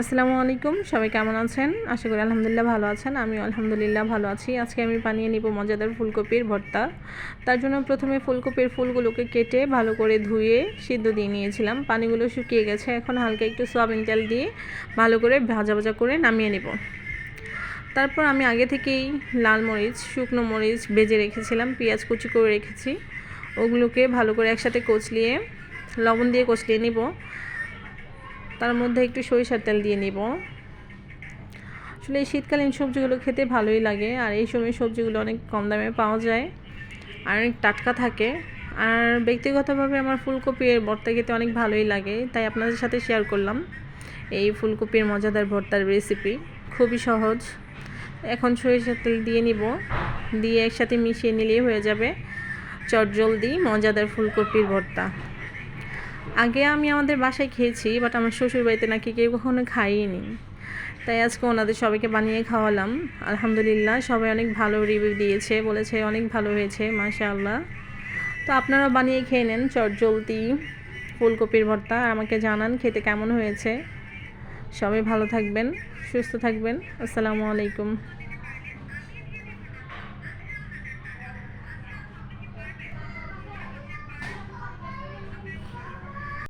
আসসালামু আলাইকুম, সবাই কেমন আছেন? আশা করি আলহামদুলিল্লাহ ভালো আছেন। আমিও আলহামদুলিল্লাহ ভালো আছি। আজকে আমি বানিয়ে নিব মজাদার ফুলকপির ভর্তা। তার জন্য প্রথমে ফুলকপির ফুলগুলোকে কেটে ভালো করে ধুয়ে সিদ্ধ দিয়ে নিয়েছিলাম। পানিগুলো শুকিয়ে গেছে। এখন হালকা একটু সয়াবিন তেল দিয়ে ভালো করে ভাজা ভাজা করে নামিয়ে নেব। তারপর আমি আগে থেকেই লাল মরিচ, শুকনো মরিচ ভেজে রেখেছিলাম, পেঁয়াজ কুচি করে রেখেছি। ওগুলোকে ভালো করে একসাথে কচলিয়ে লবণ দিয়ে কচলিয়ে নিব। তার মধ্যে একটু সরিষার তেল দিয়ে নিব। আসলে এই শীতকালীন সবজিগুলো খেতে ভালোই লাগে, আর এই সময় সবজিগুলো অনেক কম দামে পাওয়া যায় আর অনেক টাটকা থাকে। আর ব্যক্তিগতভাবে আমার ফুলকপির ভর্তা খেতে অনেক ভালোই লাগে, তাই আপনাদের সাথে শেয়ার করলাম এই ফুলকপির মজাদার ভর্তার রেসিপি। খুবই সহজ। এখন সরিষার তেল দিয়ে নিব, দিয়ে একসাথে মিশিয়ে নিলেই হয়ে যাবে চটজলদি মজাদার ফুলকপির ভর্তা। আগে আমি আমাদের বাসায় খেয়েছি, বাট আমার শ্বশুরবাড়িতে নাকি কেউ কখনো খাইনি, তাই আজকে ওনাদের সবাইকে বানিয়ে খাওয়ালাম। আলহামদুলিল্লাহ সবাই অনেক ভালো রিভিউ দিয়েছে, বলেছে অনেক ভালো হয়েছে, মাশাআল্লাহ। তো আপনারা বানিয়ে খেয়ে নেন চটজলদি ফুলকপির ভর্তা, আর আমাকে জানান খেতে কেমন হয়েছে। সবাই ভালো থাকবেন, সুস্থ থাকবেন। আসসালামু আলাইকুম।